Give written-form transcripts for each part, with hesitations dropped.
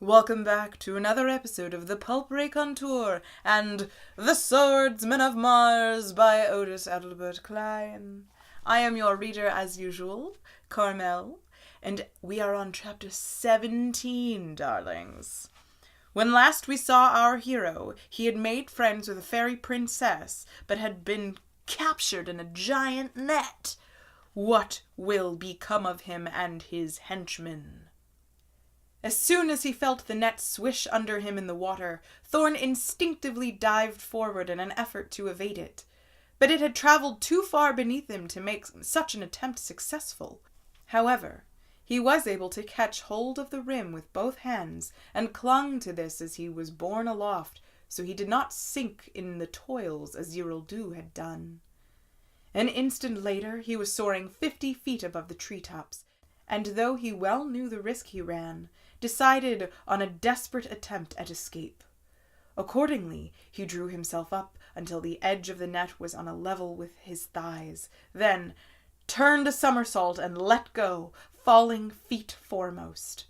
Welcome back to another episode of the Pulp, Raconteur and the Swordsman of Mars by Otis, Adelbert, Kline. I am your reader as usual, Carmel, and we are on chapter 17, darlings. When last we saw our hero, he had made friends with a fairy princess, but had been captured in a giant net. What will become of him and his henchmen? As soon as he felt the net swish under him in the water, Thorn instinctively dived forward in an effort to evade it. But it had traveled too far beneath him to make such an attempt successful. However, he was able to catch hold of the rim with both hands, and clung to this as he was borne aloft, so he did not sink in the toils as Ziraldu had done. An instant later he was soaring 50 feet above the treetops, and though he well knew the risk he ran, decided on a desperate attempt at escape. Accordingly, he drew himself up until the edge of the net was on a level with his thighs, then turned a somersault and let go, falling feet foremost.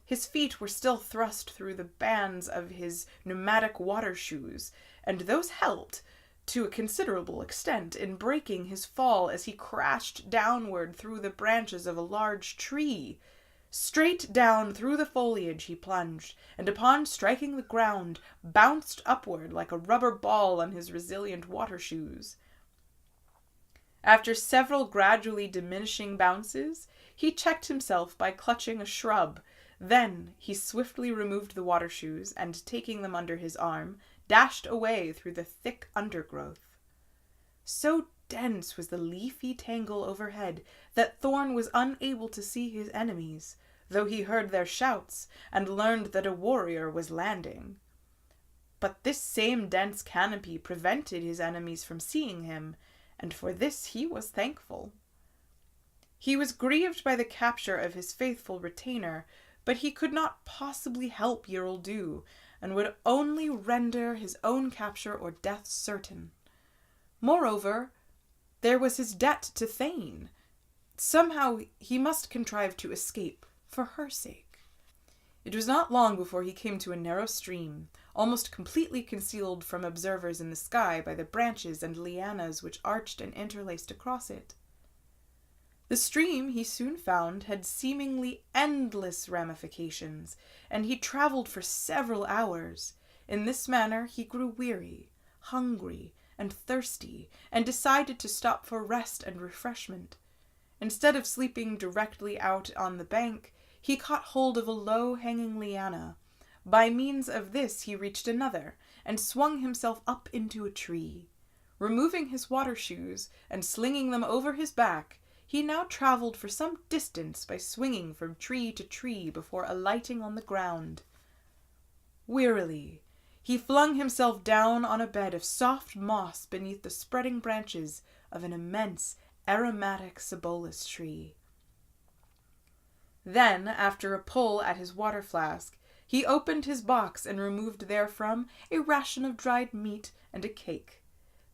His feet were still thrust through the bands of his pneumatic water shoes, and those helped, to a considerable extent, in breaking his fall as he crashed downward through the branches of a large tree. Straight down through the foliage he plunged, and upon striking the ground, bounced upward like a rubber ball on his resilient water shoes. After several gradually diminishing bounces, he checked himself by clutching a shrub. Then he swiftly removed the water shoes, and taking them under his arm, dashed away through the thick undergrowth. So dense was the leafy tangle overhead that Thorn was unable to see his enemies, though he heard their shouts and learned that a warrior was landing. But this same dense canopy prevented his enemies from seeing him, and for this he was thankful. He was grieved by the capture of his faithful retainer, but he could not possibly help Ziraldu, and would only render his own capture or death certain. Moreover, there was his debt to Thane. Somehow he must contrive to escape, for her sake. It was not long before he came to a narrow stream, almost completely concealed from observers in the sky by the branches and lianas which arched and interlaced across it. The stream, he soon found, had seemingly endless ramifications, and he travelled for several hours. In this manner he grew weary, hungry, and thirsty, and decided to stop for rest and refreshment. Instead of sleeping directly out on the bank, he caught hold of a low-hanging liana. By means of this he reached another, and swung himself up into a tree. Removing his water shoes, and slinging them over his back, he now travelled for some distance by swinging from tree to tree before alighting on the ground. Wearily, he flung himself down on a bed of soft moss beneath the spreading branches of an immense aromatic cibolis tree. Then, after a pull at his water flask, he opened his box and removed therefrom a ration of dried meat and a cake.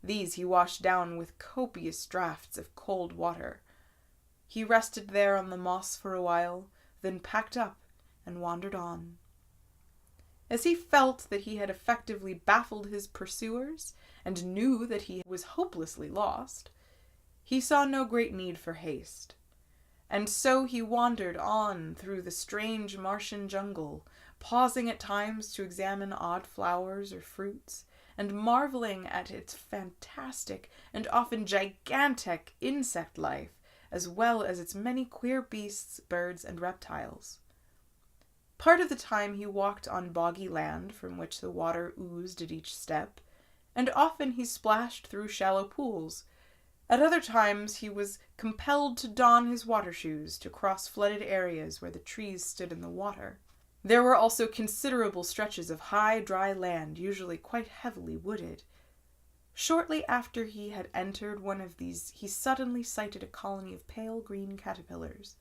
These he washed down with copious draughts of cold water. He rested there on the moss for a while, then packed up and wandered on. As he felt that he had effectively baffled his pursuers, and knew that he was hopelessly lost, he saw no great need for haste. And so he wandered on through the strange Martian jungle, pausing at times to examine odd flowers or fruits, and marveling at its fantastic and often gigantic insect life, as well as its many queer beasts, birds, and reptiles. Part of the time he walked on boggy land from which the water oozed at each step, and often he splashed through shallow pools. At other times he was compelled to don his water shoes to cross flooded areas where the trees stood in the water. There were also considerable stretches of high, dry land, usually quite heavily wooded. Shortly after he had entered one of these, he suddenly sighted a colony of pale green caterpillars,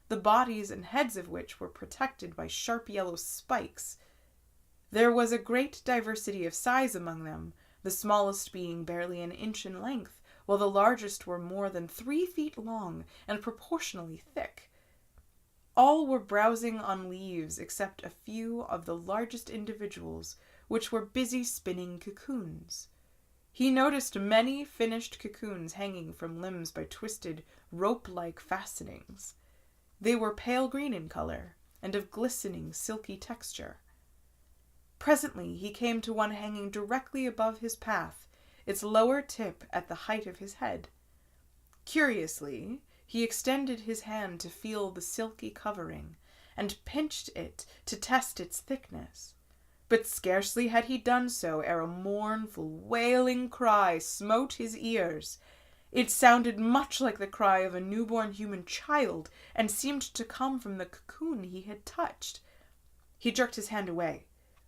the bodies and heads of which were protected by sharp yellow spikes. There was a great diversity of size among them, the smallest being barely an inch in length, while the largest were more than 3 feet long and proportionally thick. All were browsing on leaves except a few of the largest individuals, which were busy spinning cocoons. He noticed many finished cocoons hanging from limbs by twisted, rope-like fastenings. They were pale green in color, and of glistening, silky texture. Presently he came to one hanging directly above his path, its lower tip at the height of his head. Curiously, he extended his hand to feel the silky covering, and pinched it to test its thickness. But scarcely had he done so ere a mournful, wailing cry smote his ears. It sounded much like the cry of a newborn human child, and seemed to come from the cocoon he had touched. He jerked his hand away,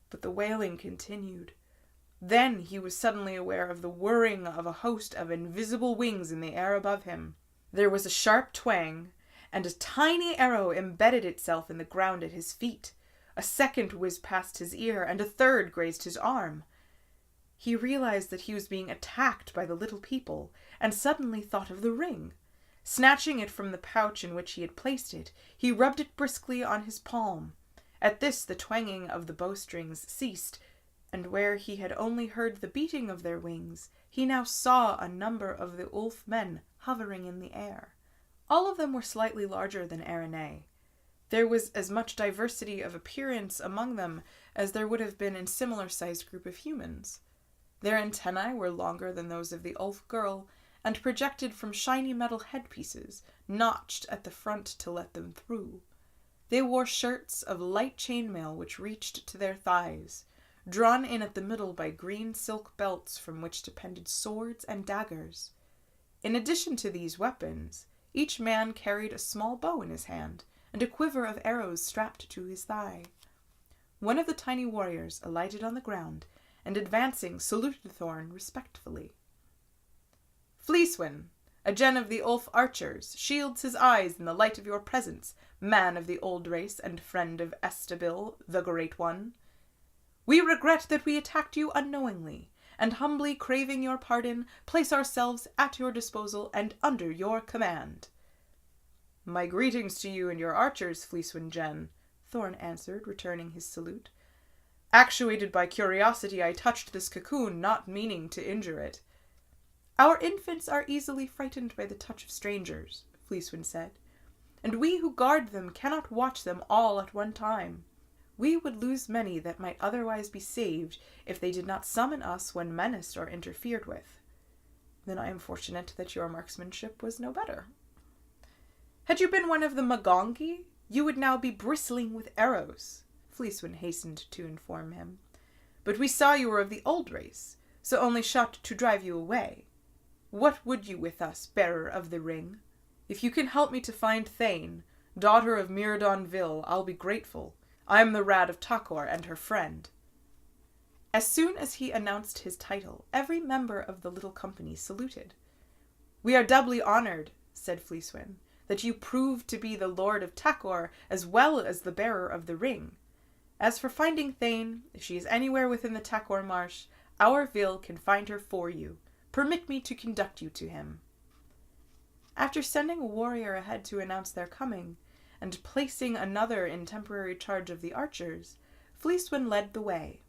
but the wailing continued. Then he was suddenly aware of the whirring of a host of invisible wings in the air above him. There was a sharp twang, and a tiny arrow embedded itself in the ground at his feet. A second whizzed past his ear, and a third grazed his arm. He realized that he was being attacked by the little people, and suddenly thought of the ring. Snatching it from the pouch in which he had placed it, he rubbed it briskly on his palm. At this the twanging of the bowstrings ceased, and where he had only heard the beating of their wings, he now saw a number of the Ulf men hovering in the air. All of them were slightly larger than Erinne. There was as much diversity of appearance among them as there would have been in a similar-sized group of humans. Their antennae were longer than those of the Ulf girl, and projected from shiny metal headpieces, notched at the front to let them through. They wore shirts of light chainmail which reached to their thighs, drawn in at the middle by green silk belts from which depended swords and daggers. In addition to these weapons, each man carried a small bow in his hand, and a quiver of arrows strapped to his thigh. One of the tiny warriors alighted on the ground, and advancing saluted Thorn respectfully. "Fleecewen, a gen of the Ulf archers, shields his eyes in the light of your presence, man of the old race and friend of Estabil, the Great One. We regret that we attacked you unknowingly, and humbly craving your pardon, place ourselves at your disposal and under your command." "My greetings to you and your archers, Fleecewen Gen," Thorn answered, returning his salute. "Actuated by curiosity, I touched this cocoon, not meaning to injure it." "Our infants are easily frightened by the touch of strangers," Fleecewen said, "and we who guard them cannot watch them all at one time. We would lose many that might otherwise be saved if they did not summon us when menaced or interfered with." "Then I am fortunate that your marksmanship was no better." "Had you been one of the Magongi, you would now be bristling with arrows," Fleecewen hastened to inform him. "But we saw you were of the old race, so only shot to drive you away. What would you with us, bearer of the ring? If you can help me to find Thane, daughter of Miradon Vil, I'll be grateful. I am the Rad of Takor and her friend." As soon as he announced his title, every member of the little company saluted. "We are doubly honored," said Fleecewen, "that you prove to be the Lord of Takor as well as the bearer of the ring. As for finding Thane, if she is anywhere within the Takor marsh, our Vil can find her for you. Permit me to conduct you to him." After sending a warrior ahead to announce their coming, and placing another in temporary charge of the archers, Fleecewen led the way.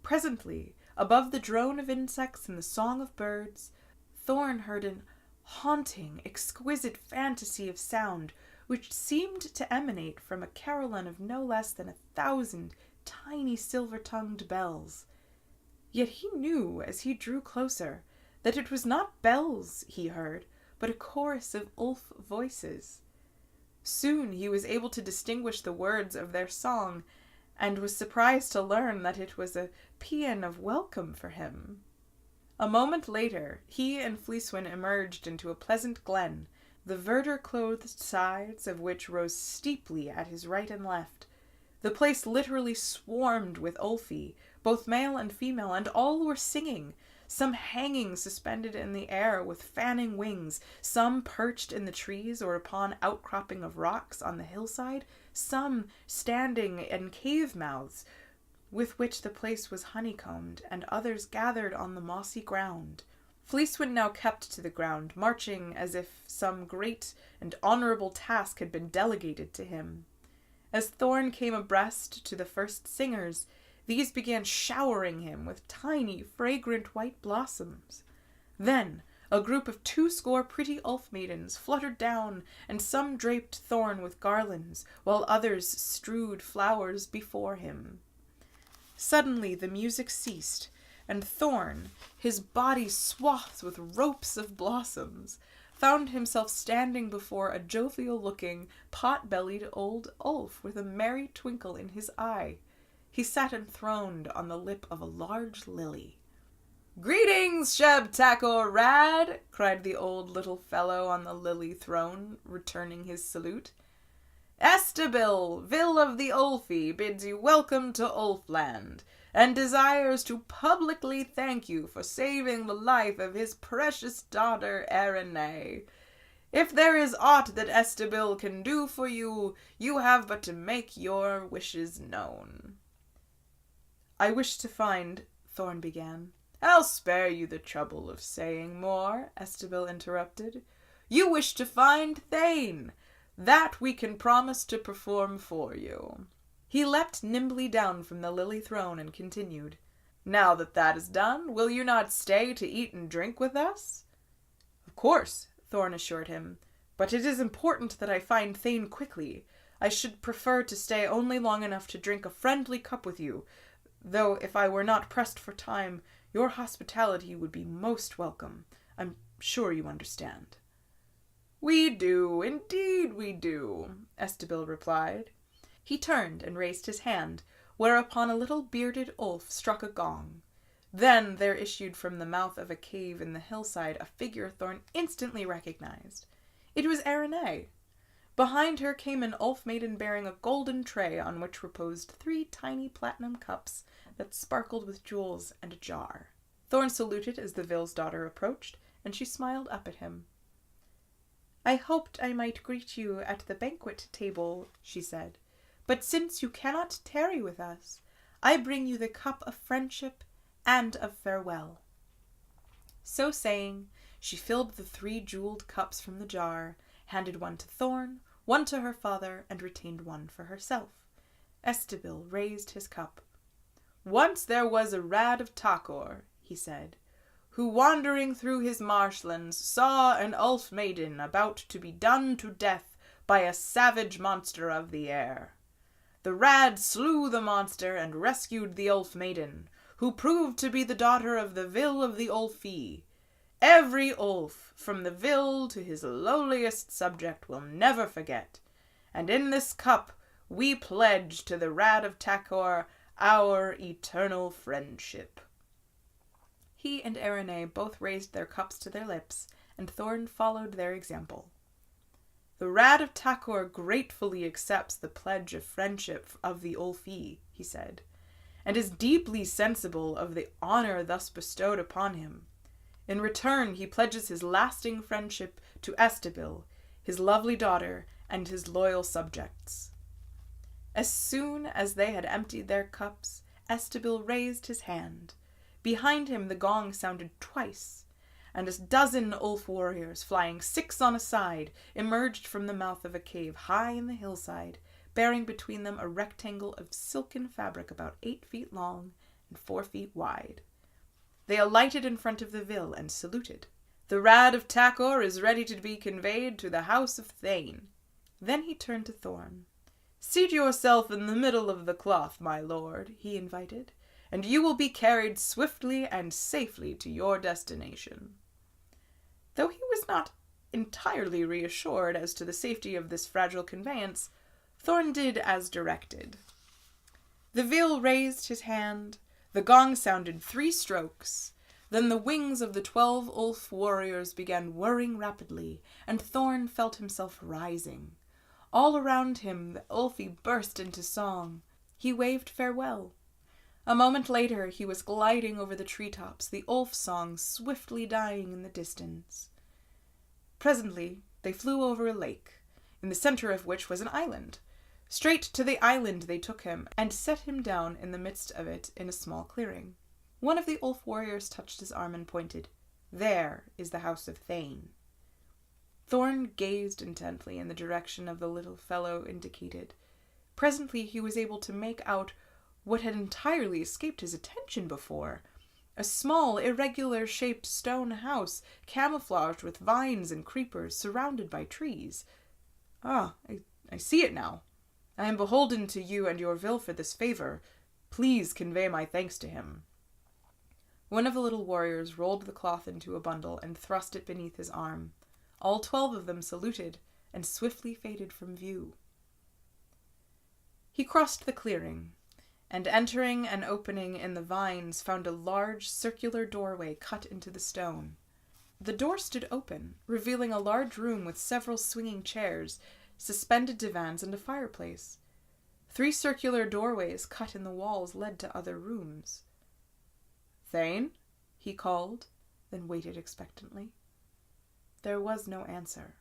Presently, above the drone of insects and the song of birds, Thorn heard an haunting, exquisite fantasy of sound which seemed to emanate from a carillon of no less than 1,000 tiny silver-tongued bells. Yet he knew, as he drew closer, that it was not bells he heard, but a chorus of Ulf voices. Soon he was able to distinguish the words of their song, and was surprised to learn that it was a paean of welcome for him. A moment later, he and Fleecewen emerged into a pleasant glen, the verdure-clothed sides of which rose steeply at his right and left. The place literally swarmed with Ulfi, both male and female, and all were singing, some hanging suspended in the air with fanning wings, some perched in the trees or upon outcropping of rocks on the hillside, some standing in cave mouths, with which the place was honeycombed, and others gathered on the mossy ground. Fleecewen now kept to the ground, marching as if some great and honorable task had been delegated to him. As Thorn came abreast to the first singers, these began showering him with tiny, fragrant white blossoms. Then a group of 20 pretty elf maidens fluttered down, and some draped Thorn with garlands, while others strewed flowers before him. Suddenly the music ceased, and Thorn, his body swathed with ropes of blossoms, found himself standing before a jovial-looking, pot-bellied old elf with a merry twinkle in his eye. He sat enthroned on the lip of a large lily. "Greetings, Sheb Takor Rad!" cried the old little fellow on the lily throne, returning his salute. "Estabil, Vil of the Ulfi, bids you welcome to Ulfland, and desires to publicly thank you for saving the life of his precious daughter Erinne. If there is aught that Estabil can do for you, you have but to make your wishes known." "I wish to find," Thorn began. "I'll spare you the trouble of saying more," Estabil interrupted. "You wish to find Thane. That we can promise to perform for you." He leapt nimbly down from the lily throne and continued, "Now that is done, will you not stay to eat and drink with us?" "Of course," Thorn assured him, "but it is important that I find Thane quickly. I should prefer to stay only long enough to drink a friendly cup with you, though if I were not pressed for time, your hospitality would be most welcome. I'm sure you understand." "We do, indeed we do," Estabil replied. He turned and raised his hand, whereupon a little bearded Ulf struck a gong. Then there issued from the mouth of a cave in the hillside a figure Thorn instantly recognized. It was Erinne. Behind her came an elf maiden bearing a golden tray on which reposed 3 tiny platinum cups that sparkled with jewels and a jar. Thorn saluted as the Vil's daughter approached, and she smiled up at him. "I hoped I might greet you at the banquet table," she said, "but since you cannot tarry with us, I bring you the cup of friendship and of farewell." So saying, she filled the 3 jeweled cups from the jar, handed one to Thorn, one to her father, and retained one for herself. Estabil raised his cup. "Once there was a Rad of Takor," he said, "who wandering through his marshlands saw an elf maiden about to be done to death by a savage monster of the air. The Rad slew the monster and rescued the elf maiden, who proved to be the daughter of the Vil of the Ulfi. Every Ulf, from the Vil to his lowliest subject, will never forget, and in this cup we pledge to the Rad of Takor our eternal friendship." He and Erinne both raised their cups to their lips, and Thorn followed their example. "The Rad of Takor gratefully accepts the pledge of friendship of the Ulfi," he said, "and is deeply sensible of the honor thus bestowed upon him. In return, he pledges his lasting friendship to Estabil, his lovely daughter, and his loyal subjects." As soon as they had emptied their cups, Estabil raised his hand. Behind him the gong sounded twice, and a dozen Ulf warriors, flying 6 on a side, emerged from the mouth of a cave high in the hillside, bearing between them a rectangle of silken fabric about 8 feet long and 4 feet wide. They alighted in front of the Vil and saluted. "The Rad of Takor is ready to be conveyed to the house of Thane." Then he turned to Thorn. "Seat yourself in the middle of the cloth, my lord," he invited, "and you will be carried swiftly and safely to your destination." Though he was not entirely reassured as to the safety of this fragile conveyance, Thorn did as directed. The Vil raised his hand, the gong sounded 3 strokes, then the wings of the 12 Ulf warriors began whirring rapidly, and Thorn felt himself rising. All around him the Ulfi burst into song. He waved farewell. A moment later he was gliding over the treetops, the Ulf song swiftly dying in the distance. Presently they flew over a lake, in the center of which was an island. Straight to the island they took him, and set him down in the midst of it in a small clearing. One of the Ulf warriors touched his arm and pointed. "There is the house of Thane." Thorn gazed intently in the direction of the little fellow indicated. Presently he was able to make out what had entirely escaped his attention before. A small, irregular-shaped stone house, camouflaged with vines and creepers, surrounded by trees. "Ah, I see it now. I am beholden to you and your vil for this favor. Please convey my thanks to him." One of the little warriors rolled the cloth into a bundle and thrust it beneath his arm. All 12 of them saluted and swiftly faded from view. He crossed the clearing, and entering an opening in the vines found a large circular doorway cut into the stone. The door stood open, revealing a large room with several swinging chairs, suspended divans, and a fireplace. 3 circular doorways cut in the walls led to other rooms. "Thane?" he called, then waited expectantly. There was no answer.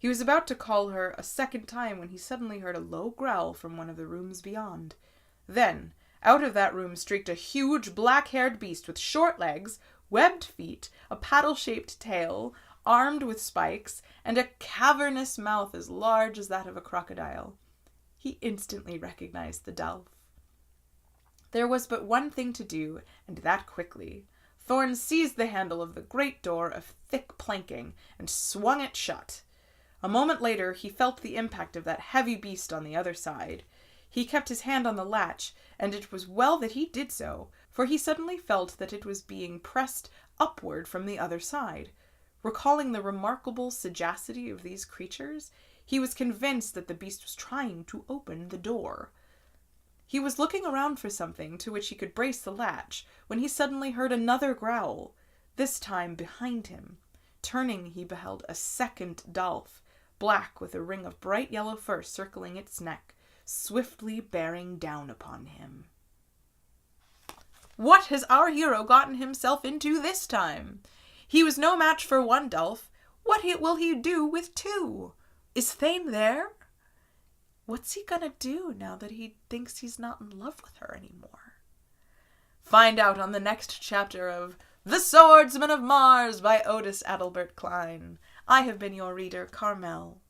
He was about to call her a second time when he suddenly heard a low growl from one of the rooms beyond. Then, out of that room streaked a huge black-haired beast with short legs, webbed feet, a paddle-shaped tail, armed with spikes, and a cavernous mouth as large as that of a crocodile. He instantly recognized the Delph. There was but one thing to do, and that quickly. Thorn seized the handle of the great door of thick planking and swung it shut. A moment later he felt the impact of that heavy beast on the other side. He kept his hand on the latch, and it was well that he did so, for he suddenly felt that it was being pressed upward from the other side. Recalling the remarkable sagacity of these creatures, he was convinced that the beast was trying to open the door. He was looking around for something to which he could brace the latch, when he suddenly heard another growl, this time behind him. Turning, he beheld a second Delph, black with a ring of bright yellow fur circling its neck, swiftly bearing down upon him. What has our hero gotten himself into this time? He was no match for one Delph. What will he do with 2? Is Thane there? What's he gonna do now that he thinks he's not in love with her anymore? Find out on the next chapter of The Swordsman of Mars by Otis Adelbert Kline. I have been your reader, Carmel.